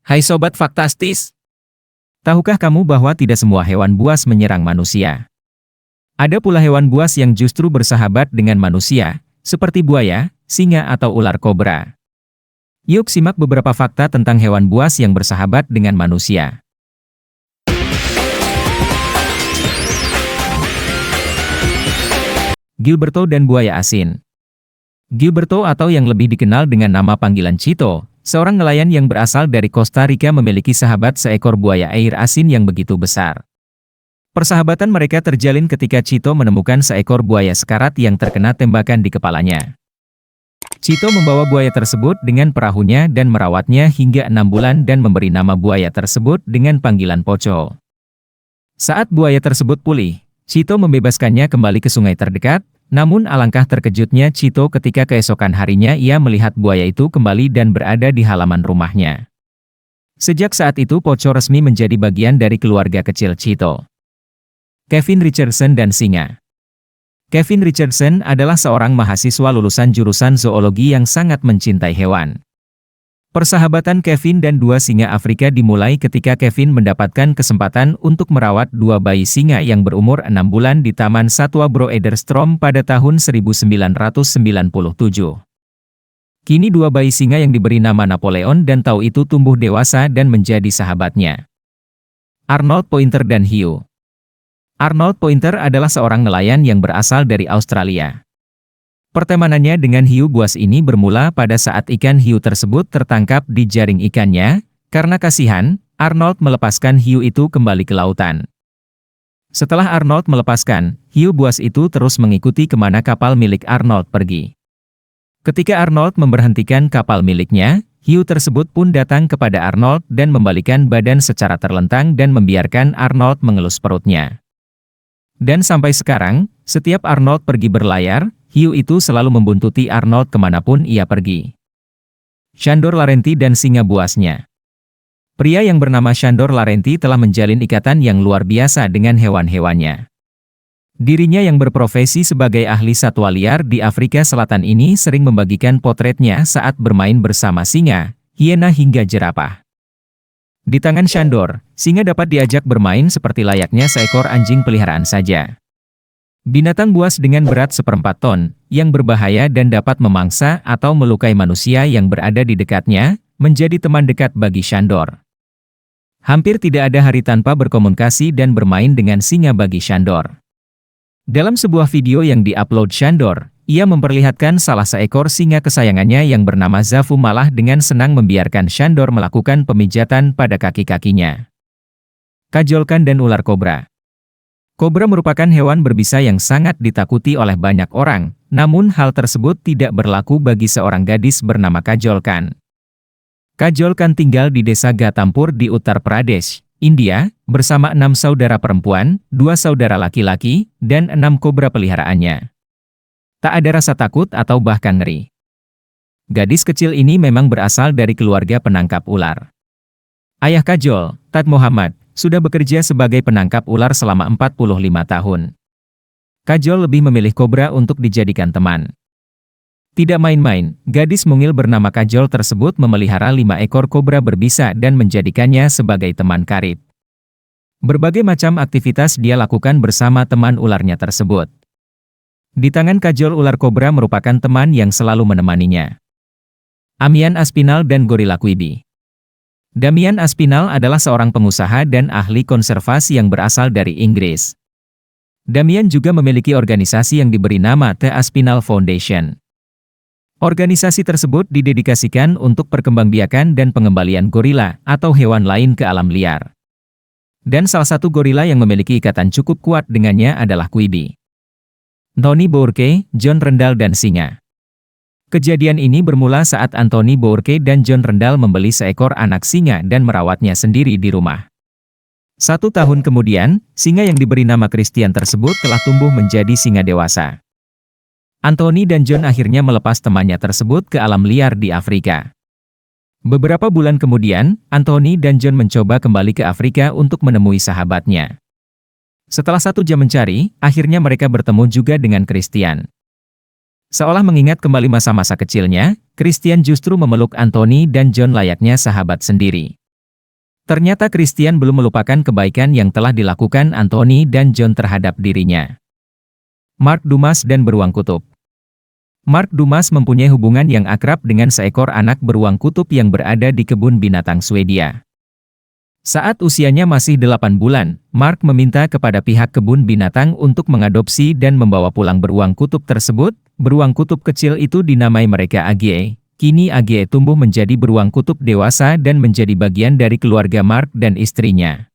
Hai Sobat Faktastis! Tahukah kamu bahwa tidak semua hewan buas menyerang manusia? Ada pula hewan buas yang justru bersahabat dengan manusia, seperti buaya, singa atau ular kobra. Yuk simak beberapa fakta tentang hewan buas yang bersahabat dengan manusia. Gilberto dan buaya asin. Gilberto atau yang lebih dikenal dengan nama panggilan Chito, seorang nelayan yang berasal dari Costa Rica memiliki sahabat seekor buaya air asin yang begitu besar. Persahabatan mereka terjalin ketika Chito menemukan seekor buaya sekarat yang terkena tembakan di kepalanya. Chito membawa buaya tersebut dengan perahunya dan merawatnya hingga 6 bulan dan memberi nama buaya tersebut dengan panggilan Poco. Saat buaya tersebut pulih, Chito membebaskannya kembali ke sungai terdekat. Namun alangkah terkejutnya Chito ketika keesokan harinya ia melihat buaya itu kembali dan berada di halaman rumahnya. Sejak saat itu Poco resmi menjadi bagian dari keluarga kecil Chito. Kevin Richardson dan singa. Kevin Richardson adalah seorang mahasiswa lulusan jurusan zoologi yang sangat mencintai hewan. Persahabatan Kevin dan dua singa Afrika dimulai ketika Kevin mendapatkan kesempatan untuk merawat dua bayi singa yang berumur 6 bulan di Taman Satwa Broederstroom pada tahun 1997. Kini dua bayi singa yang diberi nama Napoleon dan Tau itu tumbuh dewasa dan menjadi sahabatnya. Arnold Pointer dan hiu. Arnold Pointer adalah seorang nelayan yang berasal dari Australia. Pertemanannya dengan hiu buas ini bermula pada saat ikan hiu tersebut tertangkap di jaring ikannya. Karena kasihan, Arnold melepaskan hiu itu kembali ke lautan. Setelah Arnold melepaskan, hiu buas itu terus mengikuti kemana kapal milik Arnold pergi. Ketika Arnold memberhentikan kapal miliknya, hiu tersebut pun datang kepada Arnold dan membalikan badan secara terlentang dan membiarkan Arnold mengelus perutnya. Dan sampai sekarang, setiap Arnold pergi berlayar, hiu itu selalu membuntuti Arnold kemanapun ia pergi. Shandor Larenti dan singa buasnya. Pria yang bernama Shandor Larenti telah menjalin ikatan yang luar biasa dengan hewan-hewannya. Dirinya yang berprofesi sebagai ahli satwa liar di Afrika Selatan ini sering membagikan potretnya saat bermain bersama singa, hiena hingga jerapah. Di tangan Shandor, singa dapat diajak bermain seperti layaknya seekor anjing peliharaan saja. Binatang buas dengan berat 1/4 ton, yang berbahaya dan dapat memangsa atau melukai manusia yang berada di dekatnya, menjadi teman dekat bagi Shandor. Hampir tidak ada hari tanpa berkomunikasi dan bermain dengan singa bagi Shandor. Dalam sebuah video yang diupload Shandor, ia memperlihatkan salah seekor singa kesayangannya yang bernama Zafu malah dengan senang membiarkan Shandor melakukan pemijatan pada kaki-kakinya. Kajolkan dan ular kobra. Kobra merupakan hewan berbisa yang sangat ditakuti oleh banyak orang, namun hal tersebut tidak berlaku bagi seorang gadis bernama Kajolkan. Kajolkan tinggal di desa Ghatampur di Uttar Pradesh, India, bersama 6 saudara perempuan, 2 saudara laki-laki, dan 6 kobra peliharaannya. Tak ada rasa takut atau bahkan ngeri. Gadis kecil ini memang berasal dari keluarga penangkap ular. Ayah Kajol, Tad Muhammad, sudah bekerja sebagai penangkap ular selama 45 tahun. Kajol lebih memilih kobra untuk dijadikan teman. Tidak main-main, gadis mungil bernama Kajol tersebut memelihara 5 ekor kobra berbisa dan menjadikannya sebagai teman karib. Berbagai macam aktivitas dia lakukan bersama teman ularnya tersebut. Di tangan Kajol ular kobra merupakan teman yang selalu menemaninya. Amian Aspinal dan gorila Quibi. Damian Aspinal adalah seorang pengusaha dan ahli konservasi yang berasal dari Inggris. Damian juga memiliki organisasi yang diberi nama The Aspinall Foundation. Organisasi tersebut didedikasikan untuk perkembangbiakan dan pengembalian gorila atau hewan lain ke alam liar. Dan salah satu gorila yang memiliki ikatan cukup kuat dengannya adalah Quibi. Tony Bourke, John Rendall dan singa. Kejadian ini bermula saat Anthony Bourke dan John Rendall membeli seekor anak singa dan merawatnya sendiri di rumah. 1 tahun kemudian, singa yang diberi nama Christian tersebut telah tumbuh menjadi singa dewasa. Anthony dan John akhirnya melepas temannya tersebut ke alam liar di Afrika. Beberapa bulan kemudian, Anthony dan John mencoba kembali ke Afrika untuk menemui sahabatnya. Setelah 1 jam mencari, akhirnya mereka bertemu juga dengan Christian. Seolah mengingat kembali masa-masa kecilnya, Christian justru memeluk Anthony dan John layaknya sahabat sendiri. Ternyata Christian belum melupakan kebaikan yang telah dilakukan Anthony dan John terhadap dirinya. Mark Dumas dan beruang kutub. Mark Dumas mempunyai hubungan yang akrab dengan seekor anak beruang kutub yang berada di kebun binatang Swedia. Saat usianya masih 8 bulan, Mark meminta kepada pihak kebun binatang untuk mengadopsi dan membawa pulang beruang kutub tersebut. Beruang kutub kecil itu dinamai mereka Agie. Kini Agie tumbuh menjadi beruang kutub dewasa dan menjadi bagian dari keluarga Mark dan istrinya.